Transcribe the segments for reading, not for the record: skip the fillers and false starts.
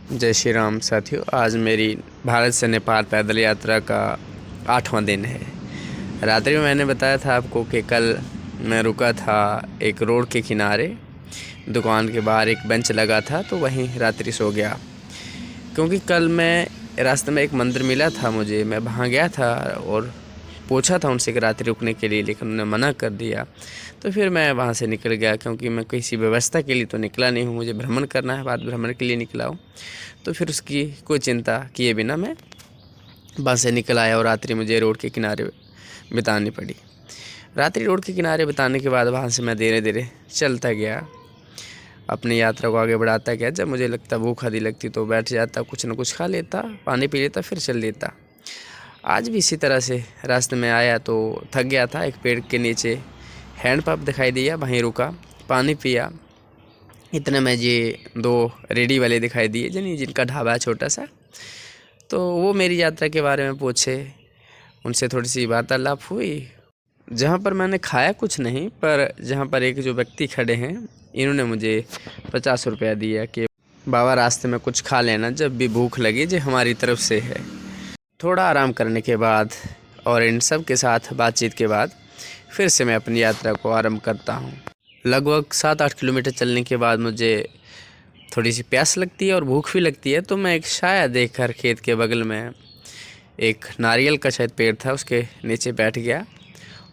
जय श्री राम साथियों। आज मेरी भारत से नेपाल पैदल यात्रा का 8वां दिन है। रात्रि में मैंने बताया था आपको कि कल मैं रुका था एक रोड के किनारे, दुकान के बाहर एक बेंच लगा था, तो वहीं रात्रि सो गया। क्योंकि कल मैं रास्ते में एक मंदिर मिला था मुझे, मैं वहाँ गया था और पूछा था उनसे कि रात्रि रुकने के लिए, लेकिन उन्होंने मना कर दिया। तो फिर मैं वहाँ से निकल गया, क्योंकि मैं किसी व्यवस्था के लिए तो निकला नहीं हूँ, मुझे भ्रमण करना है, बात भ्रमण के लिए निकला हूँ। तो फिर उसकी कोई चिंता किए बिना मैं वहाँ से निकल आया और रात्रि मुझे रोड के किनारे बितानी पड़ी। रात्रि रोड के किनारे बिताने के बाद वहाँ से मैं धीरे धीरे चलता गया, अपनी यात्रा को आगे बढ़ाता गया। जब मुझे लगता भूख आदि लगती तो बैठ जाता, कुछ न कुछ खा लेता, पानी पी लेता, फिर चल देता। आज भी इसी तरह से रास्ते में आया तो थक गया था, एक पेड़ के नीचे हैंडपंप दिखाई दिया, वहीं रुका, पानी पिया। इतने में ये 2 रेडी वाले दिखाई दिए जिनका ढाबा है छोटा सा। तो वो मेरी यात्रा के बारे में पूछे, उनसे थोड़ी सी वार्तालाप हुई। जहाँ पर मैंने खाया कुछ नहीं, पर जहाँ पर एक जो व्यक्ति खड़े हैं, इन्होंने मुझे 50 रुपया दिया कि बाबा रास्ते में कुछ खा लेना, जब भी भूख लगे, जो हमारी तरफ से है। थोड़ा आराम करने के बाद और इन सब के साथ बातचीत के बाद फिर से मैं अपनी यात्रा को आरंभ करता हूँ। लगभग 7-8 किलोमीटर चलने के बाद मुझे थोड़ी सी प्यास लगती है और भूख भी लगती है। तो मैं एक छाया देखकर खेत के बगल में एक नारियल का शायद पेड़ था, उसके नीचे बैठ गया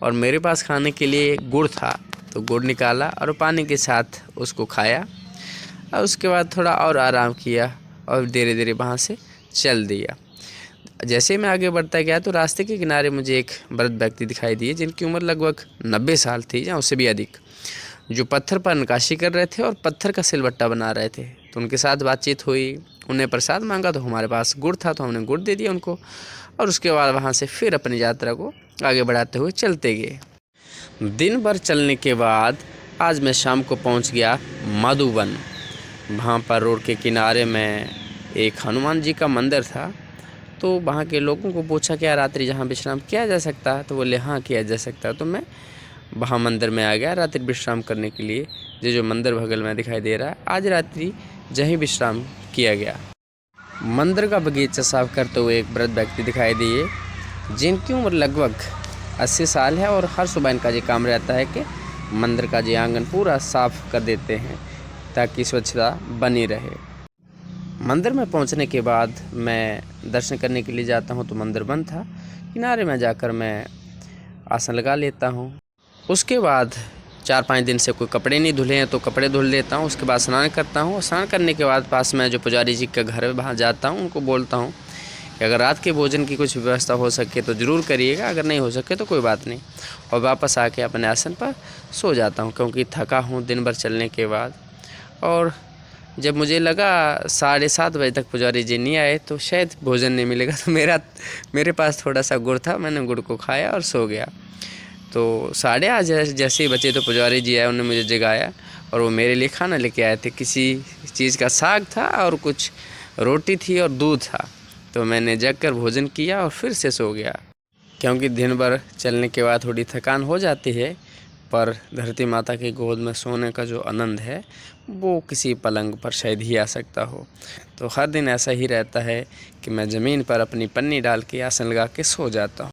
और मेरे पास खाने के लिए गुड़ था, तो गुड़ निकाला और पानी के साथ उसको खाया और उसके बाद थोड़ा और आराम किया और धीरे धीरे वहाँ से चल दिया। जैसे मैं आगे बढ़ता गया तो रास्ते के किनारे मुझे एक वृद्ध व्यक्ति दिखाई दिए, जिनकी उम्र लगभग 90 साल थी या उससे भी अधिक, जो पत्थर पर नक्काशी कर रहे थे और पत्थर का सिलबट्टा बना रहे थे। तो उनके साथ बातचीत हुई, उन्हें प्रसाद मांगा, तो हमारे पास गुड़ था तो हमने गुड़ दे दिया उनको और उसके बाद वहाँ से फिर अपनी यात्रा को आगे बढ़ाते हुए चलते गए। दिन भर चलने के बाद आज मैं शाम को पहुँच गया मधुबन। वहाँ पर रोड के किनारे में एक हनुमान जी का मंदिर था। तो वहाँ के लोगों को पूछा क्या रात्रि जहाँ विश्राम किया जा सकता है, तो बोले हाँ किया जा सकता है। तो मैं वहाँ मंदिर में आ गया रात्रि विश्राम करने के लिए। जो मंदिर बगल में दिखाई दे रहा है, आज रात्रि जहीं विश्राम किया गया। मंदिर का बगीचा साफ करते हुए एक वृद्ध व्यक्ति दिखाई दिए, जिनकी उम्र लगभग 80 साल है और हर सुबह इनका ये काम रहता है कि मंदिर का ये आंगन पूरा साफ कर देते हैं ताकि स्वच्छता बनी रहे। मंदिर में पहुंचने के बाद मैं दर्शन करने के लिए जाता हूं तो मंदिर बंद था। किनारे में जाकर मैं आसन लगा लेता हूं। उसके बाद 4-5 दिन से कोई कपड़े नहीं धुले हैं तो कपड़े धुल लेता हूं। उसके बाद स्नान करता हूं और स्नान करने के बाद पास में जो पुजारी जी का घर है वहाँ जाता हूं। उनको बोलता हूं कि अगर रात के भोजन की कुछ व्यवस्था हो सके तो ज़रूर करिएगा, अगर नहीं हो सके तो कोई बात नहीं। और वापस आके अपने आसन पर सो जाता हूँ, क्योंकि थका हूँ दिन भर चलने के बाद। और जब मुझे लगा 7:30 बजे तक पुजारी जी नहीं आए तो शायद भोजन नहीं मिलेगा, तो मेरे पास थोड़ा सा गुड़ था, मैंने गुड़ को खाया और सो गया। तो 8:30 जैसे ही बचे तो पुजारी जी आए, उन्होंने मुझे जगाया और वो मेरे लिए खाना लेके आए थे। किसी चीज़ का साग था और कुछ रोटी थी और दूध था। तो मैंने जगकर भोजन किया और फिर से सो गया, क्योंकि दिन भर चलने के बाद थोड़ी थकान हो जाती है। पर धरती माता की गोद में सोने का जो आनंद है वो किसी पलंग पर शायद ही आ सकता हो। तो हर दिन ऐसा ही रहता है कि मैं ज़मीन पर अपनी पन्नी डाल के आसन लगा के सो जाता हूँ।